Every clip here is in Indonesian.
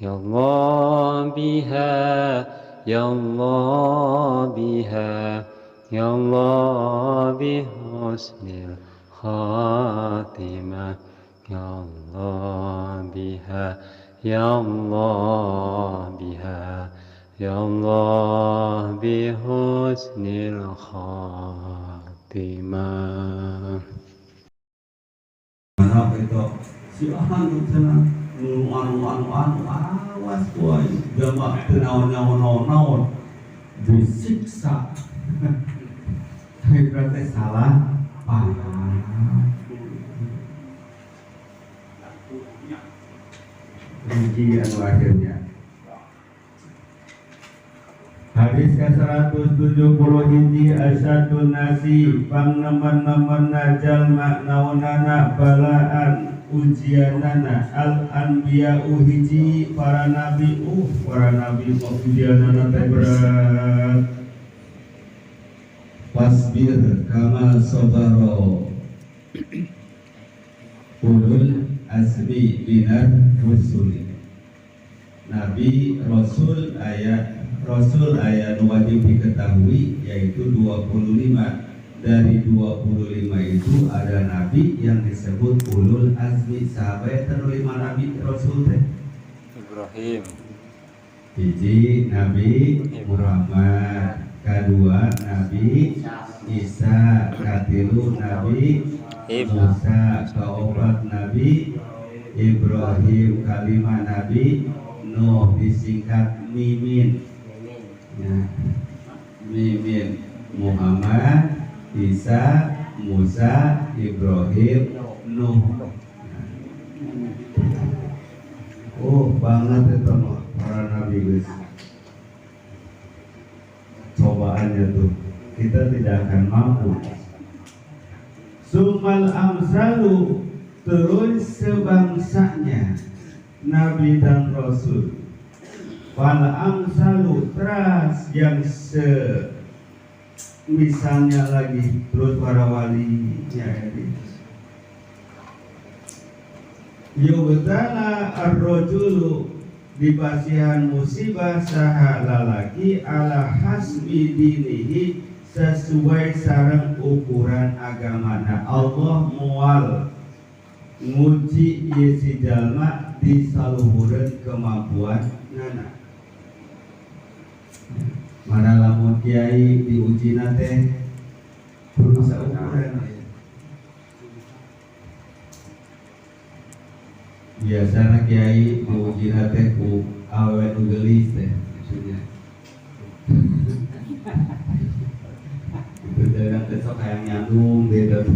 يا الله بها يا الله بها يا الله بحسن الخاتمة يا الله بها يا الله بها يا الله بحسن الخاتمة. Harap itu silahkan sana awas boy jamak naon disiksa. Tapi berarti salah paham. Rinci anu akhirnya. Hadis ke-170 asyadun nasi pangnemen-nemen najal maknaunana balaan ujianana al-anbiya'u hiji para nabi ujianana berat wasbir kama sabaro ulul asmi minar rusuli. Nabi Rasul ayat wajib diketahui yaitu 25. Dari 25 itu ada nabi yang disebut ulul azmi. Sahabat terlima nabi Rasul teh Ibrahim, hiji Nabi Muhammad, kedua Nabi Isa, katilu Nabi Musa, keempat Nabi Ibrahim, kelima Nabi Nuh, disingkat Mimin. Ya, Mimin. Muhammad, Isa, Musa, Ibrahim, Nuh. Oh banget itu para nabi guys. Cobaannya tuh kita tidak akan mampu. Sumal amsalu, terus sebangsanya Nabi dan Rasul. Fal amsalu, teras yang misalnya lagi, terus para wali ya ini. Yubtala ar-rajulu, dipasihan musibah saha lalaki ala hasbi dinihi, sesuai sareng ukuran agamana. Allah mual nguji ieu si jalma di saluhureun kemampuan nana. Mana lamun kiai diuji nate kudu saukuran. Biasana kiai diuji nate ku awewe nu geulis teh maksudnya. Itu jangan besok kayak nyandung beda.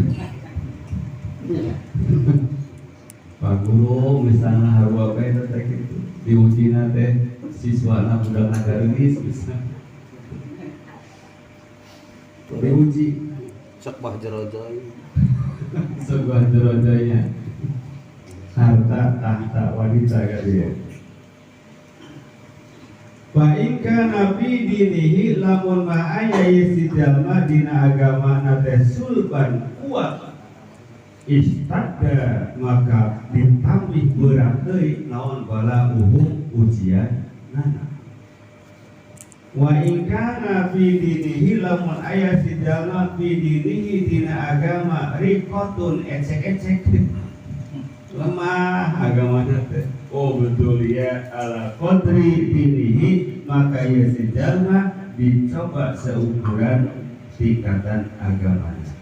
Pak Guru misalnya harua bae teh kitu diuji nate siswana budak nagaris bisa diuji sok bah jerojoi sebuah jerojoynya harta tahta wanita kalian. Baikkan nabi dinihi lamun ma'aya si jalma dina agama nate sulban kuat istada maka ditambih berat deui naon bala ujian nana. Wa in kana fi dinihi lamun aya si jalma fi dinihi dina agama riqatun ecek-ecek lemah agamanya teh. Oh betul ya, ala qadri dinihi maka ya si jalma dicoba seukuran tingkatan agamanya.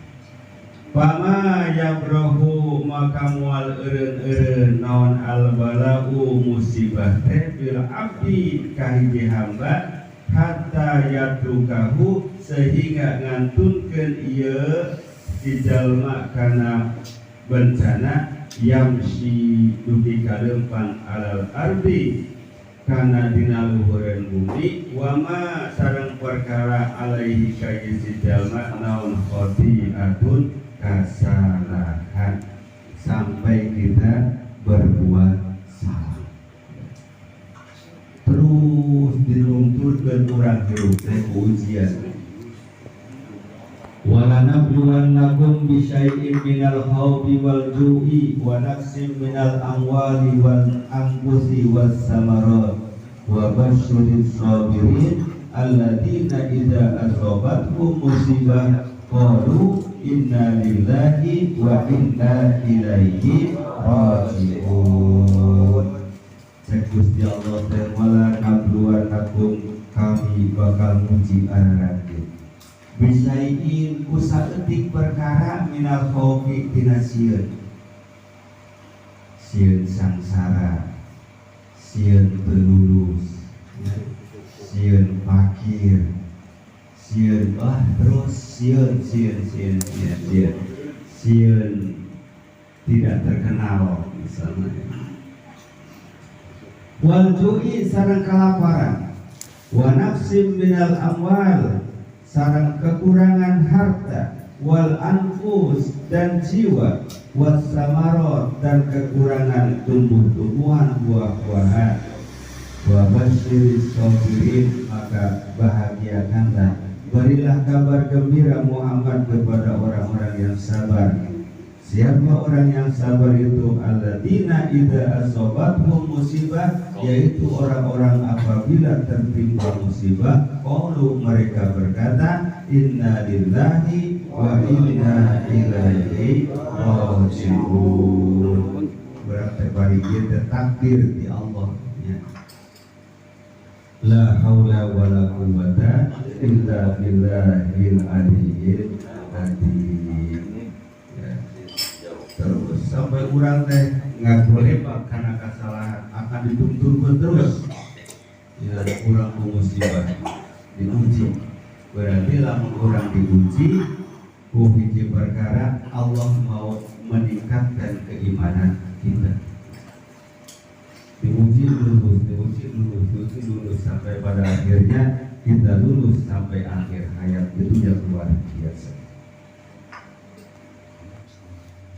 Pama yabrohu maka mual eureun-eureun naon albalau musibah teh bil abdi kahiji hamba hatta yatrukahu sehingga ngantunkeun ieu si jalma kana bencana yamsi dugi kaleumpang alal ardi kana dina luhureun bumi wama sareng perkara alaihi ka si jalma naon khati'atun kesalahan sampai kita berbuat salah terus diruntut ke urang hirup ujian walana nabluwannakum bisyai'in minal khawfi wal ju'i wa naqsim minal amwali wal anfusi was samarat wa basyirish sabirin alladzina idza asabathum musibah qalu inna lillahi wa inna ilaihi raji'un. Gusti Allah wala nabluwannakum, kami bakal nguji araradin bisaiin kusaeutik perkara minal khawfi tina sieun sangsara, sieun teu lulus, sieun fakir, sieun terus sieun tidak terkenal misalnya. Wal ju'i sareng kelaparan, wa nafsim minal amwal sareng kekurangan harta, wal anfus dan jiwa, was samarot dan kekurangan tumbuh-tumbuhan buah-buahan. Wa basyiris sabirin, maka bahagiakanlah, berilah kabar gembira Muhammad kepada orang-orang yang sabar. Siapa orang yang sabar itu? Alladzina idza asabathum musibah, yaitu orang-orang apabila tertimpa musibah, qalu mereka berkata inna lillahi wa inna ilaihi raji'un. Berarti bari kita takdir di Allah ya. La haula wala quwwata illa billahil aliyyil azim. Terus sampai urang teh nggak boleh pak karena kesalahan akan dituntut terus ya, urang musibah diuji, berarti lamun urang diuji hiji perkara Allah mau meningkatkan keimanan kita. Diuji lulus sampai pada akhirnya kita lulus sampai akhir hayat, itu yang luar biasa.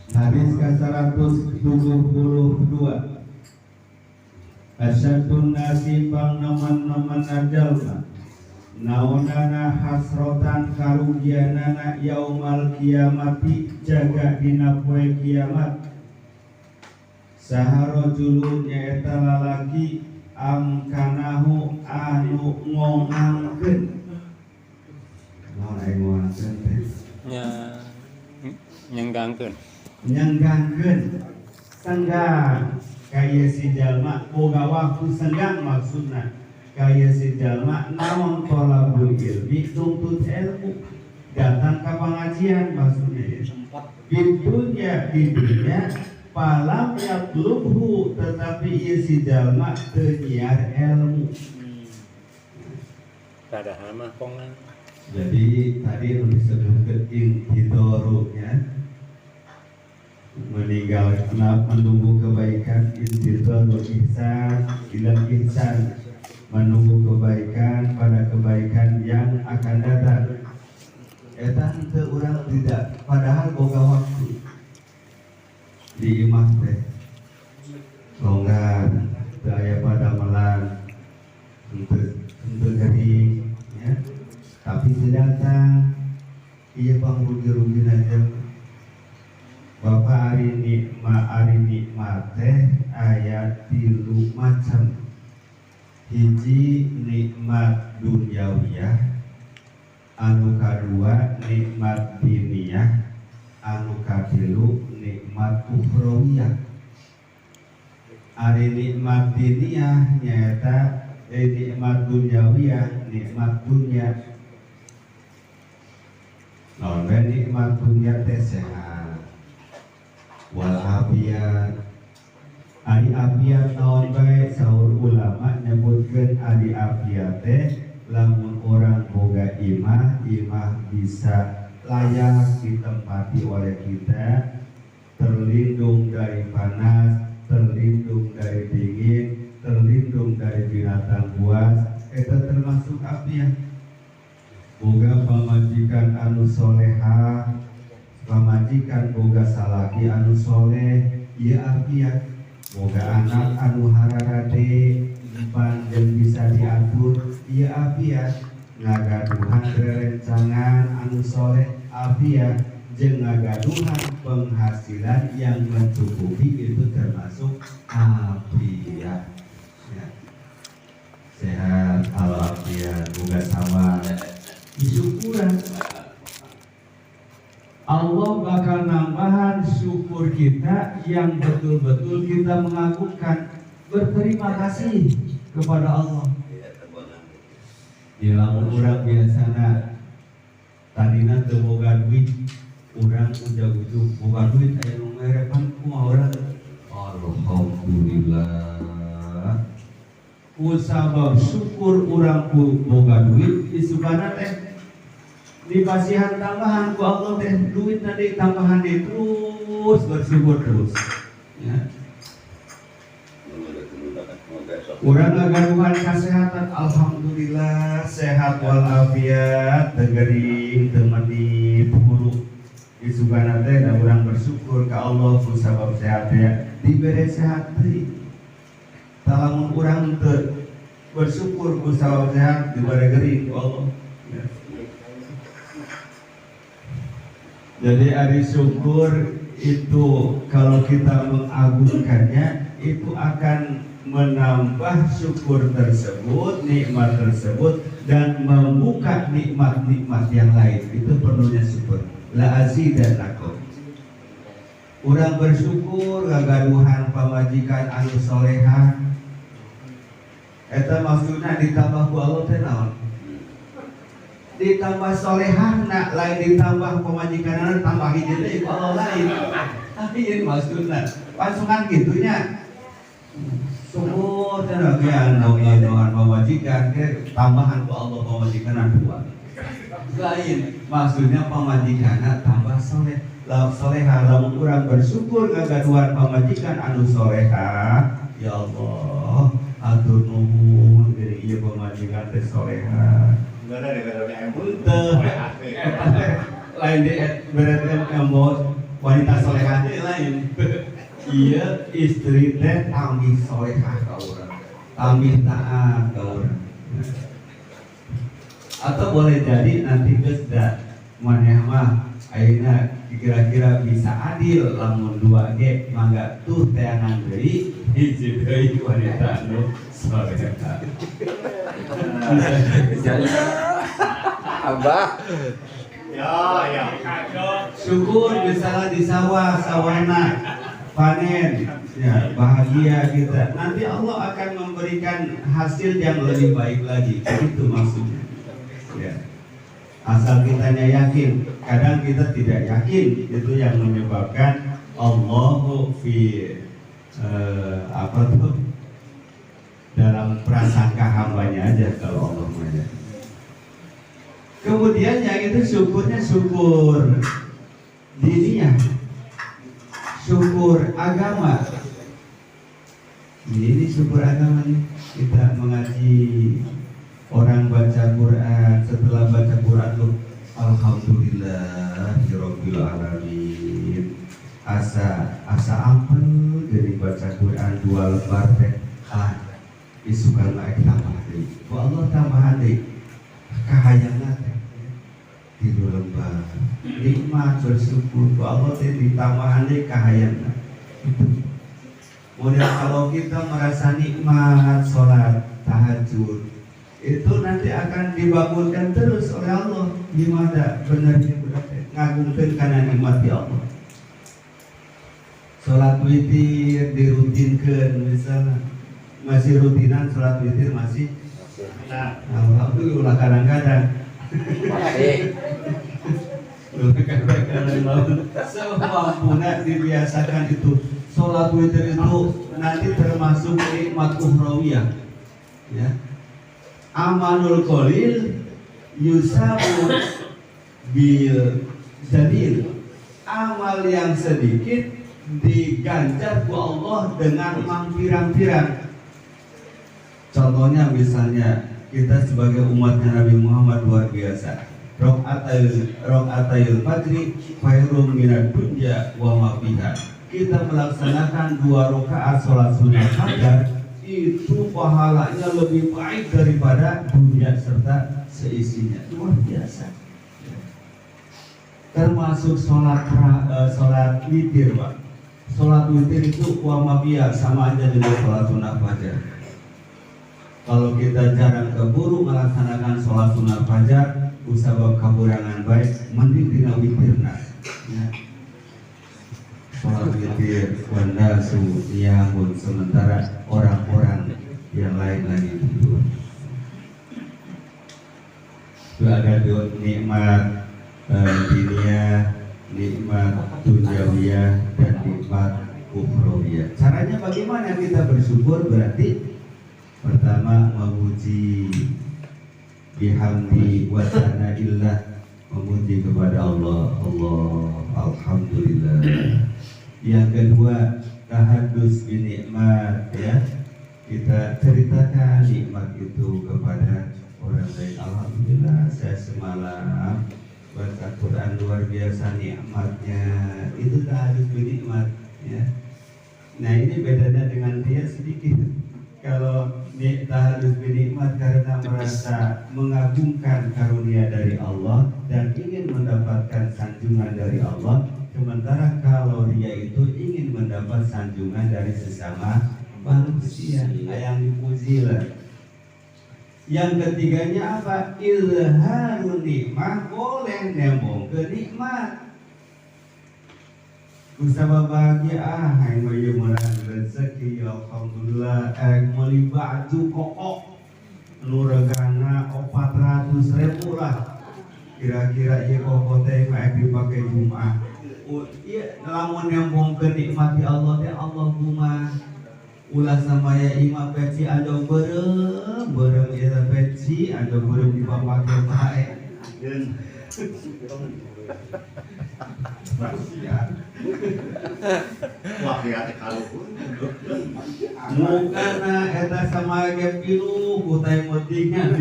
Hadis ke-172. Asyadun nasi pang naman ajalna naonana hasrotan karugianana yaumal kiamati, jaga dina poe kiamat. Saharojulun nyaeta lalaki amkanahu anu ngongangkeun. Naon aya ngongangkeun teh? Nyenggangkeun senggang kaya si jalma boga waktu senggang, maksudna kaya si jalma naon thalabul ilmi, tuntut ilmu, datang ke pengajian maksudnya. Di dunia palam yatlubhu, tetapi ieu si jalma teu nyiar ilmu. Padahal mah kongan. Jadi tadi yang disebutkan intidoru ya, meninggal menunggu kebaikan, intidoru ihsan ilal ihsan, menunggu kebaikan pada kebaikan yang akan datang. Eta henteu urang tidak, padahal boga waktu di imah teh longgar, teu aya padamelan, henteu jadi ya. Tapi sedangkan ia pangrugi-rugi aja. Bapak ari nikmat teh aya 3 macam. Hiji nikmat duniawiyah, anu kadua nikmat diniyah, anu katilu nikmat ukhrawiyah. Ari nikmat diniyah nyaeta nikmat duniawiyah, nikmat dunia. Non nikmat dunia teh sehat wal afiat. Ari afiat naon bae, saur ulama nyebutkeun ari afiat teh lamun orang boga imah bisa layak ditempati oleh kita, terlindung dari panas, terlindung dari dingin, terlindung dari binatang buas. Eta termasuk afiat. Boga pamajikan anu solehah, pamajikan boga salaki anu soleh, ieu afiat. Boga anak anu hararade, panjang bisa diatur, ieu afiat. Ngagaduhan rerencangan anu soleh, afiat jeung ngagaduhan penghasilan yang mencukupi itu termasuk afiat. Ya. Sehat walafiat boga sabar disyukuran. Allah bakal nambahan syukur kita yang betul-betul kita mengagungkan, berterima kasih kepada Allah. Di lamun urang biasana tadina teu boga duit, urang ujug-ujug boga duit aya nu merepan kumaha urang. Alhamdulillah. Kusabab syukur urang ku boga duit disubana teh dipasihan tambahan ku Allah teh duit nanti tambahan di terus bersyukur terus. Ya. Urang ngagaduhan kesehatan, alhamdulillah sehat walafiat, tegering temani puruk disugana teh da urang bersyukur ka Allah ku sabab sehat ya dibere sehat teh. Talamun urang teu bersyukur ku sabab sehat dibere geuring ku Allah. Ya. Jadi ari syukur itu kalau kita mengagungkannya itu akan menambah syukur tersebut, nikmat tersebut, dan membuka nikmat-nikmat yang lain. Itu perlunya syukur. La azidannakum. Urang bersyukur gagaduhan pamajikan anu solehah. Eta maksudna ditambah ku Allah teh naon? Ditambah solehahna, lain ditambah pamajikanana tambah hiji deui ku Allah lain. Ieu maksudna. Pansungan gitunya. Syukur dan bagian doa pemajikan ke tambahan ku Allah pemajikan dua lain maksudnya pemajikan tambah soleh soleha lamun urang bersyukur gagaduhan pemajikan anu soleha ya Allah atur nuhun dari ieu pemajikan teh soleha lain di berarti embot wanita soleha teh lain. Iya istri teh tambih solehah ka urang, tambih taat ka urang. Atau boleh jadi nanti geus da maneh mah ayeuna kira-kira bisa adil lamun 2G mangga tuh teangan deui hiji deui wanita anu solehah. Abah. Ya. Syukur misalnya di sawah sawana panen, ya bahagia kita. Nanti Allah akan memberikan hasil yang lebih baik lagi. Itu maksudnya. Ya. Asal kitanya yakin. Kadang kita tidak yakin. Itu yang menyebabkan Allahu fi dalam prasangka hambanya aja kalau Allah aja. Kemudian yang itu syukurnya syukur diniyah. Syukur agama. Ini syukur agama nih. Kita mengaji, orang baca Quran, setelah baca Quran tuh alhamdulillahirabbil alamin. Asa apa dari baca Quran 2 lembar teh isukan lain tambah deui. Ku Allah tambahan deui. Kahayangna teh 3 lembar. Nikmat bersyukur ku Allah teh ditambahan deui kahayangna. Kemudian kalau kita merasa nikmat sholat tahajud itu nanti akan dibangunkan terus oleh Allah. Gimana benarnya berarti ngagungkeun kana nikmat di Allah. Sholat witir dirutinkeun misalnya masih rutinan sholat witir masih. Nah, alhamdulillah kadang-kadang. Semampunya dibiasakan itu. Sholat witir itu nanti termasuk nikmat ukhrawiyah. Ya. Amalul qalil yusabu bil jalil. Amal yang sedikit diganjar ku Allah dengan pirang-pirang. Contohnya misalnya kita sebagai umatnya Nabi Muhammad luar biasa. Rakaatayil fajri khairum minad dunya wa ma fiha. Kita melaksanakan 2 rakaat salat sunat fajar itu pahalanya lebih baik daripada dunia serta seisinya. Luar biasa. termasuk sholat witir, Pak. Sholat witir itu kuamabia sama aja dengan sholat sunat fajar. Kalau kita jarang keburu melaksanakan sholat sunat fajar, usabab kaburangan baik, mending dina witirna. Ya. Sholat witir, wandasu, niyamun, sementara orang-orang yang lain lagi tidur. Itu ada nikmat dunia, nikmat duniawiyah, dan nikmat ukhrawiyah. Caranya bagaimana kita bersyukur? Berarti pertama memuji, bihamdi wa sana'illah, memuji kepada Allah, alhamdulillah. Yang kedua, tahadus binikmat, ya, kita ceritakan nikmat itu kepada orang lain. Alhamdulillah, saya semalam baca Quran luar biasa nikmatnya. Itu tahadus binikmat, ya. Nah, ini bedanya dengan dia sedikit. Kalau tahadus binikmat karena merasa mengagungkan karunia dari Allah dan ingin mendapatkan sanjungan dari Allah. Sementara kalau dia itu ingin mendapat sanjungan dari sesama manusia, yang dipuji lah. Yang ketiganya apa? Ilharun nikmah, boleh nembong ke nikmat. Usah bahagia, hai maya murah rezeki, alhamdulillah. Meli baju kokok nuragana 400.000 lah. Kira-kira iya kokok teh maek dipakai Jumat. Iya, lamun nembong ke nikmati Allah teh Allahumma ulah samaya imam peci ada berem eta peci ada berem dipapake bae. Wah, ya kalau mukana eta samaya pilu kutai motingna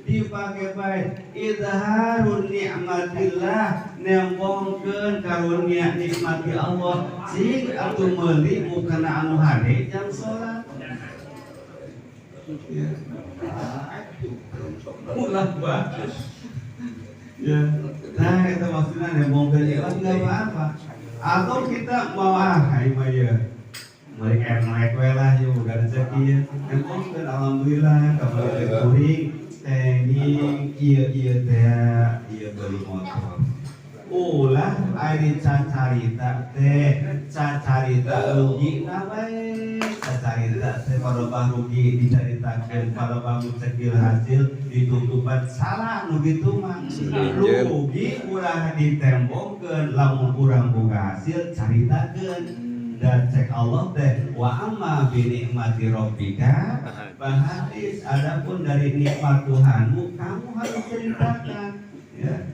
dipake bae. Izharun ni'matillah, nembongkeun karunia nikmati Allah. Sing atuh meuli bukan anu hade jam salat. Ya. Ulah bagus. Ya. Nah, itu maksudnya nembongkeun ikhlas enggak apa-apa. Atau kita mau hai maya meuli ernek we lah yeuh bukan rezeki ya. Nembongkeun alhamdulillah kabeh kuring. Tenging iya beli motor. Ulah ari cacarita teh, cacarita rugi na bae. Cacarita teh parobah rugi dicaritakeun, parobah cekil hasil ditutupan salah nu kitu mah. Rugi ulah ditembongkeun, lamun urang boga hasil caritakeun. Dan cek Allah teh wa amma bi nikmati rabbika bahadis, adapun dari nikmat Tuhanmu kamu harus ceritakan, ya.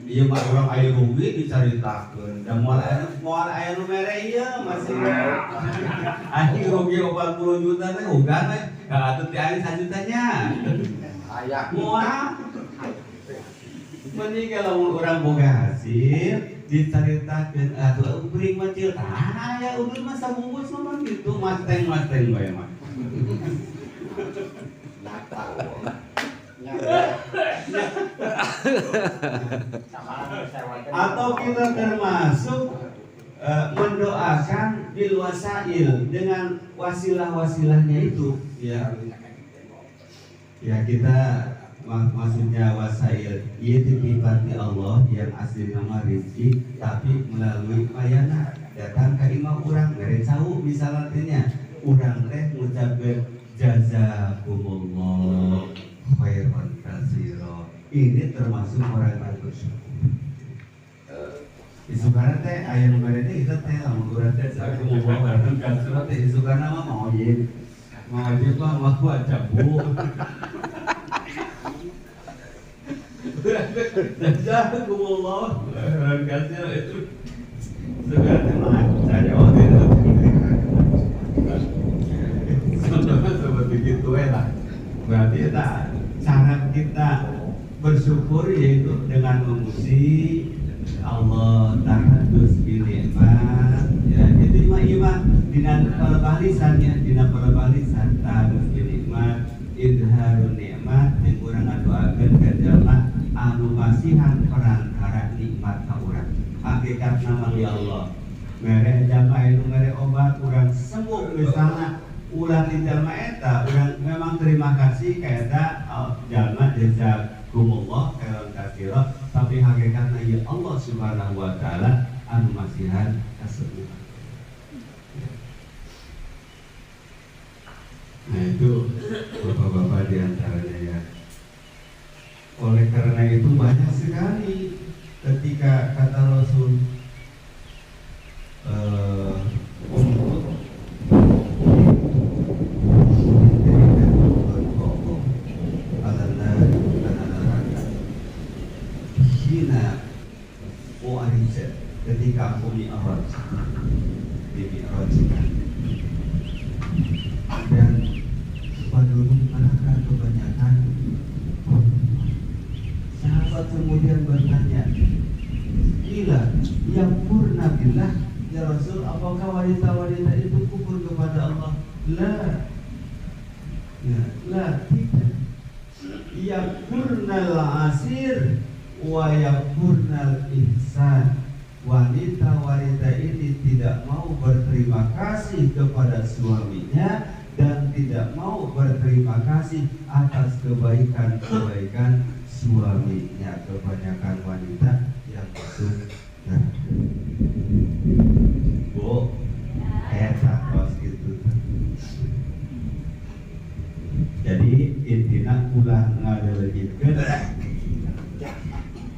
Ieu mah urang aya rugi dicaritakeun, da moal aya nu mere ieu masih anjing rugi 40 juta teh uga teh ka atuh ti ari 1 jutanya aya moal mending kalau urang boga hasil diceritakeun atuh kuring macil aya ulun mah sabungkus mah kitu masteng bae mah. Atau kita termasuk mendoakan bil wasail dengan wasilah-wasilahnya itu, ya. Ya kita maksudnya wasail itu sifatnya Allah yang asli nama rizki, tapi melalui payana datang ke imam urang mere cau misalnya urang teh ngucapkeun jazakumullah khairan katsira. Ini termasuk orang yang bersyukur. Isukana teh aya nu mere teh kita teh lamun urang teh jazakumullah khairan katsira teh isukana mah mau ieu mah aku acabu. Jazakumullah khairan katsira itu sebenarnya mah saya waktu itu seperti itu lah. Berarti cara kita bersyukur yaitu dengan memuji Allah, tahadus bil nikmat, ya. Itu iman dina palebalisan, ya, dina palebalisan tahadus bil nikmat, idharun nikmat, yang urang ngadoakeun ka jalma anu masihan perantara nikmat ya Allah. Mere jamaah itu mere obat urang sembuh misalnya ulah di jamaah eta urang memang terima kasih kaeta jamaah jazakumullah khairan katsira tapi hakikatna ya Allah Subhanahu wa taala anu masihan kasembuhan. Nah itu bapak-bapak diantaranya ya. Oleh karena itu banyak sekali ketika kata Rasul untuk ketika aku mi'raj dan penduduk mereka kebanyakan sahabat kemudian bertanya, gila yang purna billah ya Rasul, apakah wanita-wanita itu kufur kepada Allah? La, tidak. Yang purnal asir wa yang purnal ihsan. Wanita-wanita ini tidak mau berterima kasih kepada suaminya dan tidak mau berterima kasih atas kebaikan-kebaikan suaminya. Kebanyakan wanita yang masuk neraka. Bu, eta kos gitu. Jadi intinya ulah ngadelegikeun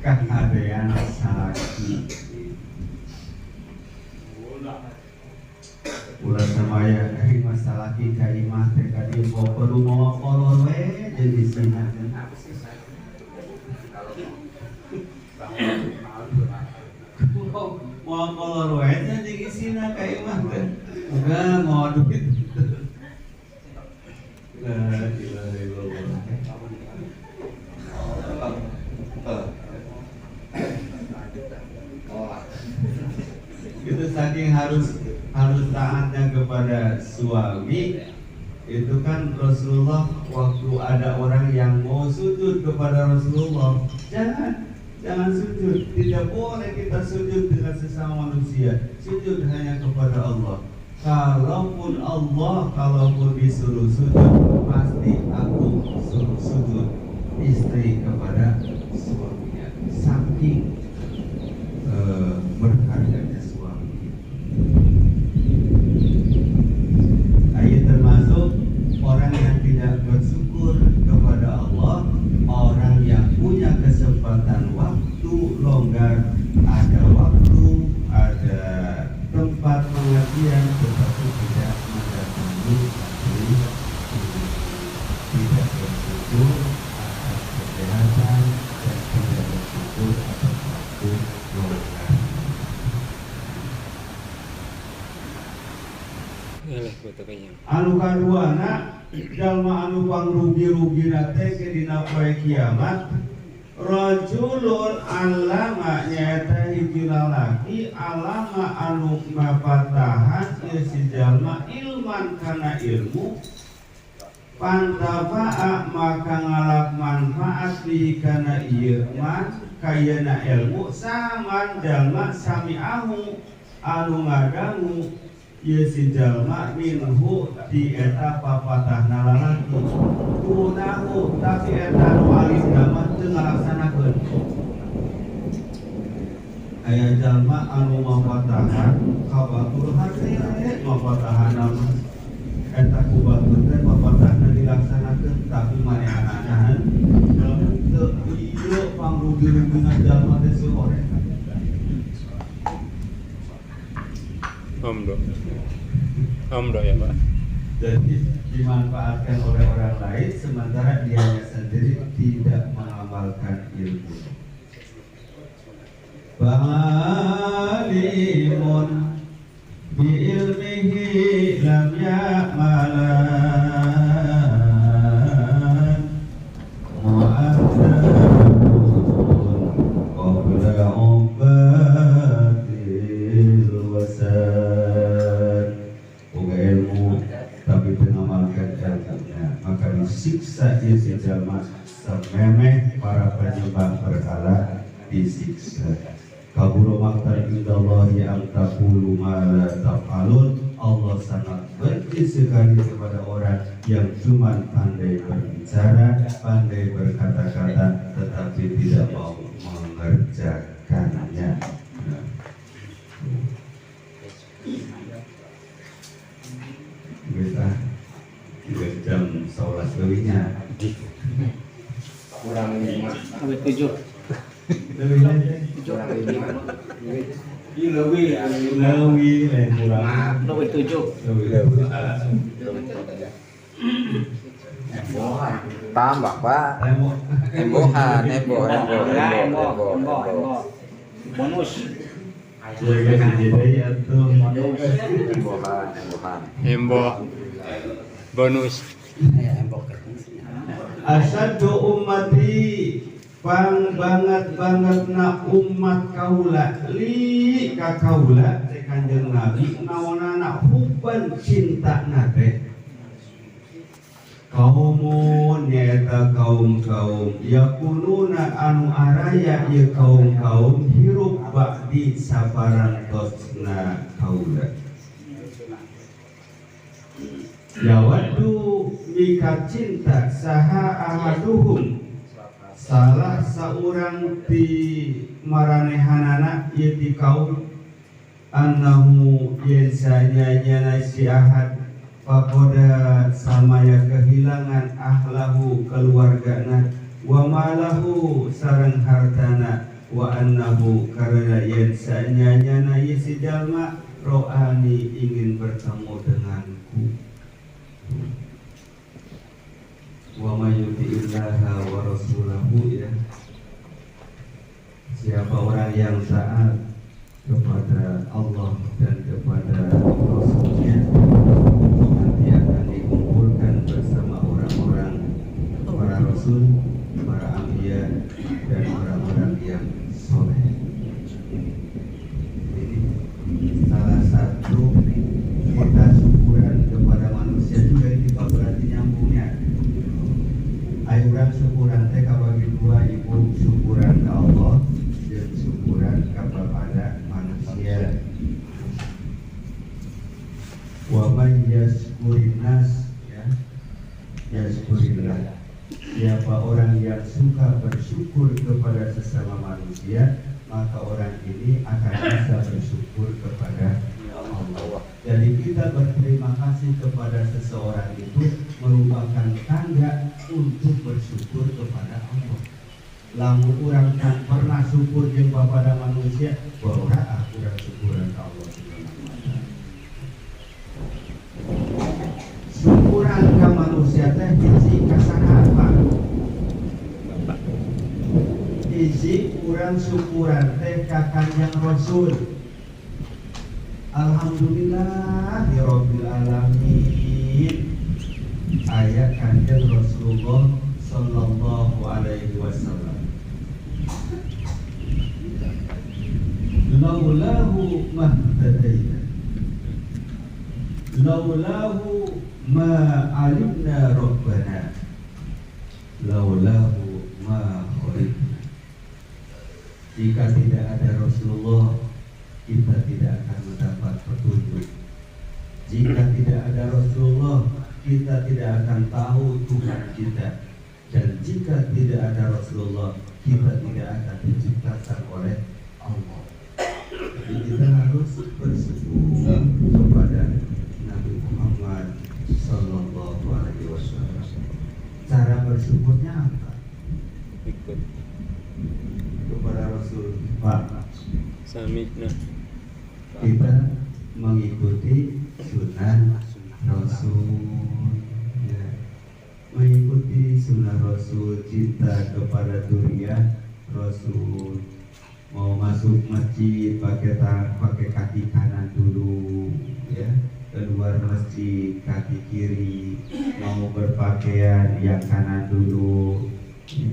kahadean sakit. Ulah samaya ari masalah ki ka imah teh ka dieu perlu mawa kolor we jadi sina. Mau kolor we jadi isina ka imah teh. Enggak mau duit. La ilaha illallah. Itu saking harus taatnya kepada suami. Itu kan Rasulullah waktu ada orang yang mau sujud kepada Rasulullah, jangan sujud. Tidak boleh kita sujud dengan sesama manusia. Sujud hanya kepada Allah. Kalaupun disuruh sujud, pasti aku suruh sujud istri kepada suaminya. Saking berharganya suami. Ayat termasuk orang yang tidak bersyukur kepada Allah, orang yang punya kesempatan waktu longgar, ada waktu, ada tempat pengajian, tetapi tidak mendatangi majelis, tidak bersyukur atas kesehatan dan tidak bersyukur atas waktu longgar. Anu kaduana jalma anu pangrugi-rugina teh ke dina poe kiamat, rajulun alama nyaeta hiji lalaki alama anu mapatahan ieu si jalma ilman kana ilmu pantafa'a maka ngalap manfaat di kana ieu man kayana ilmu saman jalma sami'ahu anu ngadangu ieu si jalma minhu di eta papatahna lalaki kunahu tapi eta nu alim nama teu ngalaksanakeun. Aya jalma anu mapatahan kabatur hate mapatahan nama eta ku batur teh papatahna dilaksanakeun tapi manehanana teu ieu pangrugi-rugina jalma teh sore. Omdo ya Pak. Jadi dimanfaatkan oleh orang lain sementara dianya sendiri tidak mengamalkan ilmu. Balimun bi ilmihi lam ya'malan mu'adzabun qabla ubatil wasan. Boga ilmu tapi mengamalkan ilmunya maka disiksa ieu si jalma samemeh para penyembah berhala disiksa. kabura maqtan indallahi an taqulu ma la taf'alun. Allah sangat benci sekali kepada orang yang cuma pandai berbicara, pandai berkata-kata, tetapi tidak mau mengerjakannya. Kita jam 11 lebihnya. Kurang 5. Sampai 7. Lebih lagi. Kurang 5. Lebih kurang. Lebih 7. Tambah Pak. Embohan. Bonus. Emboh bonus. Asyaddu ummati pang banget na umat kaula li ka kaula teh Kanjeng Nabi naonana hubban cinta nate kaumun nyaeta kaum-kaum yakununa anu araya ieu kaum-kaum hirup ba'di saparantosna kaula yawaddu mika cinta saha ahaduhum salah seorang di maranehanana ieu ti kaum annahu yensanya nyana si ahad pakoda samaya kehilangan ahlahu keluargana wa malahu sareng hartana wa annahu karena yensanya nyana ieu si jalma ro'ani ingin bertemu denganku wa may yuti'illaha wa rasulahu ya. Siapa orang yang taat kepada Allah dan kepada Rasulnya nanti akan dikumpulkan bersama orang-orang para Rasul, para Anbiya dan orang-orang yang soleh. Ini salah satu kita syukuran kepada manusia juga ini Pak, berarti nyambungnya. Ayuran syukuran teh kabagi dua, ibu syukuran ke Allah dan syukuran kepada manusia. Wa man yashkurin nas ya yashkurillah. Siapa orang yang suka bersyukur kepada sesama manusia, maka orang ini akan bisa bersyukur kepada Allah. Jadi kita berterima kasih kepada seseorang itu merupakan tanda untuk bersyukur kepada Allah. Lamun orang tak pernah syukur jumpa pada manusia, bahwa aku urang syukuran ke Allah. Syukuran ke manusia teh hiji kasaha. Hiji urang syukuran teh ka Kanjeng Rasul. Alhamdulillah ya Rabbil Alamin. Ayat Kanjeng Rasulullah sallallahu alaihi wasallam. Laulahu mahtadaina. Laulahu ma alimna rabbana. Laulahu ma khuliqna. Jika tidak ada Rasulullah, kita tidak akan mendapat petunjuk. Jika tidak ada Rasulullah, kita tidak akan tahu Tuhan kita. Dan jika tidak ada Rasulullah, kita tidak akan diciptakan oleh Allah. Jadi kita harus bersyukur kepada Nabi Muhammad sallallahu alaihi wasallam. Cara bersyukurnya apa? Ikut Kepada Rasul Pak. samikna. Kita mengikuti sunnah Rasul ya. Mengikuti sunnah Rasul, cinta kepada durian Rasul. Mau masuk masjid pakai kaki kanan dulu ya, keluar masjid kaki kiri. Mau berpakaian yang kanan dulu,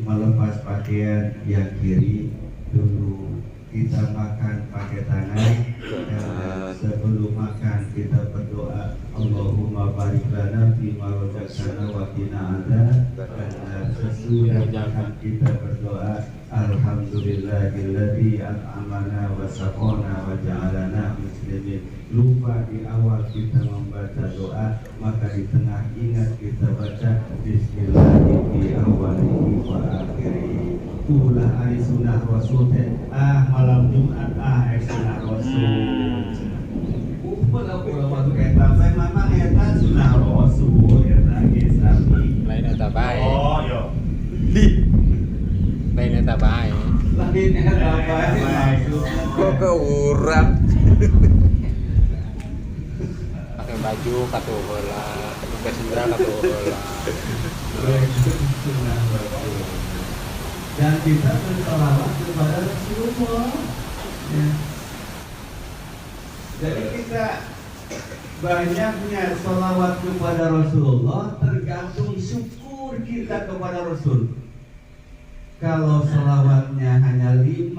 melepas pakaian yang kiri dulu. Kita makan pakai tangan dan sebelum makan kita berdoa Allahumma barik lana fima razaqtana wa qina adzabannar. Sesudah makan kita berdoa Alhamdulillahilladzi at'amana wa saqana wa ja'alana muslimin. Lupa di awal kita membaca doa, maka di tengah ingat kita baca bismillahirrahmanirrahim awalihi wa akhirihi. Ulah hari sunnah rasul malam Jumat sunnah rasul. Ulah waktu eta memang eta sunnah rasul eta ge sami. Lain eta bae. Oh yo. Lain eta bae. Lain eta bae. Kok ke urang? Pakai baju katu heula, pakai sendal katu heula. Sunnah rasul. Dan kita bersalawat kepada Rasulullah. Ya. Jadi kita banyaknya salawat kepada Rasulullah tergantung syukur kita kepada Rasul. Kalau salawatnya hanya 5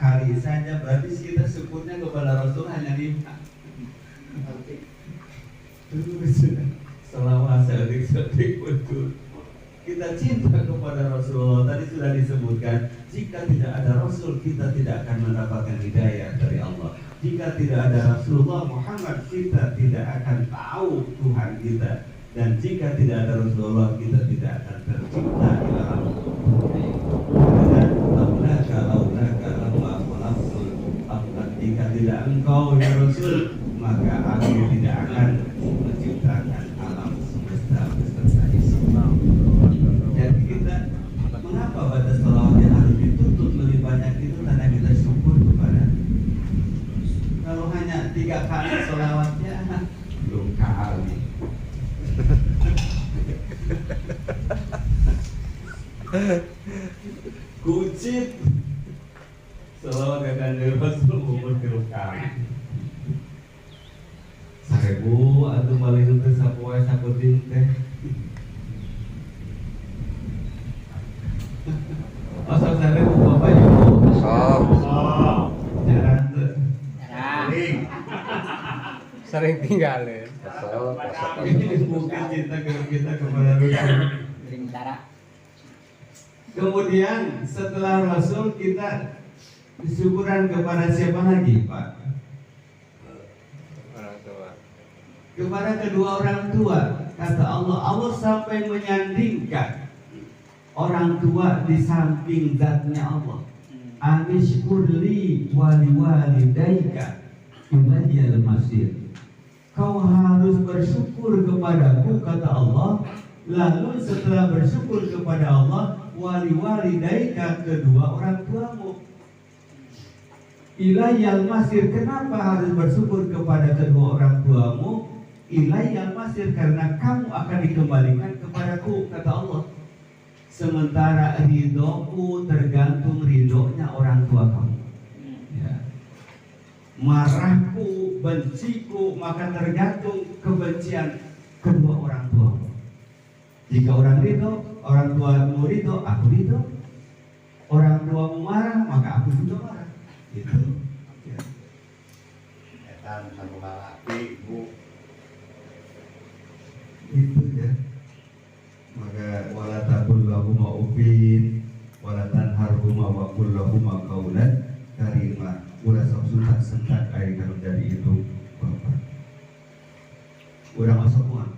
kali saja, berarti kita syukurnya kepada Rasul hanya 5. Terus salawat sedik-sedik betul. Kita cinta kepada Rasulullah. Tadi sudah disebutkan, jika tidak ada Rasul, kita tidak akan mendapatkan hidayah dari Allah. Jika tidak ada Rasulullah Muhammad, kita tidak akan tahu Tuhan kita. Dan jika tidak ada Rasulullah, kita tidak akan tercipta di alam. Jika tidak engkau ya Rasul, maka aku tidak akan menciptakan alam semesta beserta isinya. Jadi kita, mengapa batas salawat yang harus dituntut lebih banyak itu karena kita syukur kepada. Kalau hanya 3 kali salawatnya, belum kali. Kucit salawat akan Rasul umur 3 kali. 1000 atau paling itu sapoe sakutin teh. Asal saya bapak ibu. Jarang tuh. Sering tinggalin. Ini mungkin cinta kita kepada Rasul. Kemudian setelah Rasul kita syukuran kepada siapa lagi, Pak? Orang tua. Kepada kedua orang tua. Kata Allah sampai menyandingkan orang tua di samping zatnya Allah. Anishkurli wali walidaika ilayal masir. Kau harus bersyukur kepadaku, kata Allah. Lalu setelah bersyukur kepada Allah, wali walidaika, kedua orang tuamu. Ilayal masir. Kenapa harus bersyukur kepada kedua orang tuamu? Ilayal masir, karena kamu akan dikembalikan kepadaku, kata Allah. Sementara ridhoku tergantung ridhonya orang tua kamu. Ya. Marahku, benciku, maka tergantung kebencian kedua orang tuamu. Jika orang tuamu ridho, aku ridho. Orang tuamu marah, maka aku juga marah. Itu. Ya. Etan satu laki bu. Itu ya. Maka wala taqul lahuma uffin wala tanharhuma wa qul lahuma qawlan karima. Ulah sok sentak air kalau jadi itu bapak. Udah masuk uang.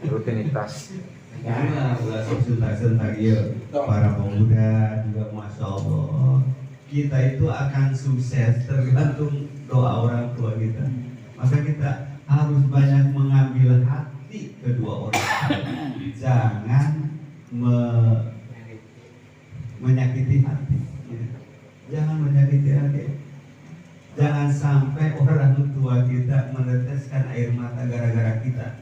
Rutinitas. Ya, ulah sok sentak ya. Para pemuda juga masya Allah. Kita itu akan sukses tergantung doa orang tua kita. Maka kita harus banyak mengambil hati kedua orang. Jangan menyakiti hati. Jangan menyakiti hati. Jangan sampai orang tua kita meneteskan air mata gara-gara kita.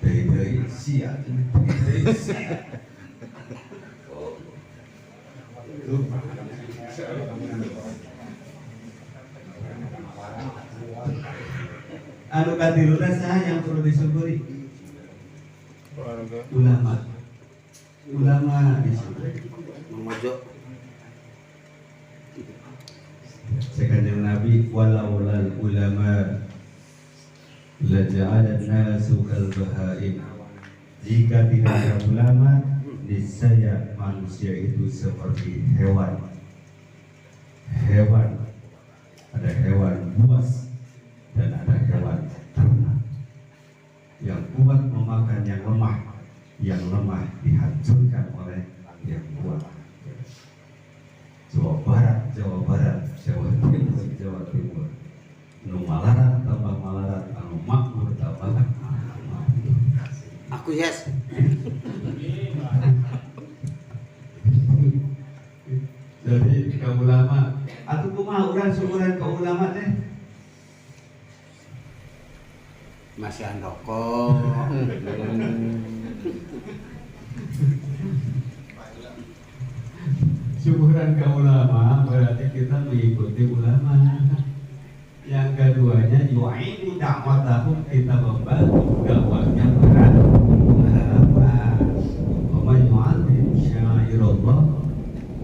Dari siap. Anu katiluna saha yang perlu disyukuri? Ulama disyukuri. Memojok. Sekalian Nabi walaulal ulama la ja'ala an-nasu kal bahaim Jika tidak ada ulama, niscaya manusia itu seperti hewan. Ada hewan buas dan ada hewan ternak. Yang kuat memakan yang lemah dihancurkan oleh yang kuat. Jawa Barat, Jawa Timur. Nu malarat tambah malarat, anu makmur tambah makmur. Aku yes. Jadi ke ulama, atau kumaha urang syukuran ke ulama teh? Masih andoko. Syukuran ke ulama berarti kita mengikuti ulama. Yang keduanya yu'inu da'watahum, kita membantu dakwahnya para ulama. Wa man yu'azzim sya'airallah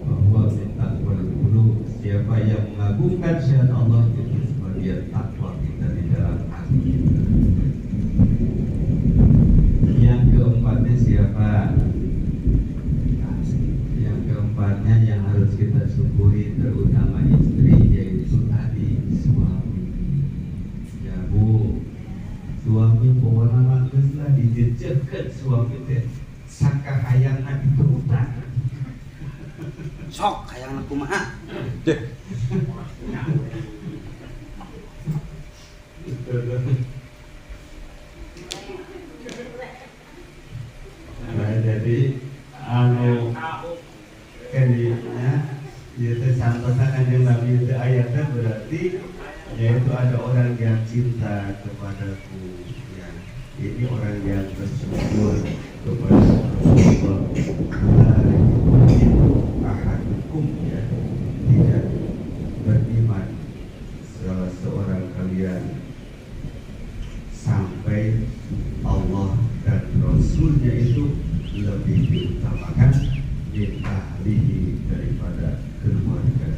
fa huwa min taqwal qulub. Siapa yang mengagungkan syariat Allah itu sebagian takwa kita di dalam hati kita. Yang keempatnya siapa? Yang keempatnya yang harus kita syukuri terutama istri, yaitu tadi suami. Ya Bu, suami pokoknya baguslah dijejekeun suami teh sakahayangna diperutan. Sok hayang kumaha? Nah, jadi anu kadinya itu santosan kanjeng Nabi itu ayatnya berarti yaitu ada orang yang cinta kepadaku ya. Ini orang yang bersyukur kepada Allah. Ahadukum ya, tidak beriman salah seorang kalian sampai Allah dan Rasulnya itu lebih diutamakan min ahlihi daripada keluarga.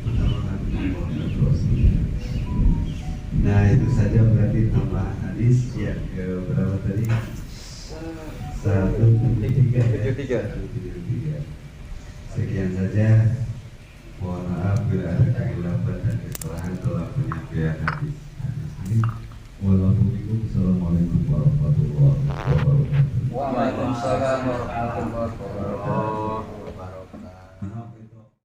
Utamakan Allah dan Rasulnya. Nah itu saja berarti tambahan hadis yang ke berapa tadi? 173. Sekian saja. Mohon maaf bila ada kegelapan dan kesalahan dalam penyampaian hadis ini. Wassalamualaikum warahmatullahi wabarakatuh. Waalaikumsalam warahmatullahi wabarakatuh.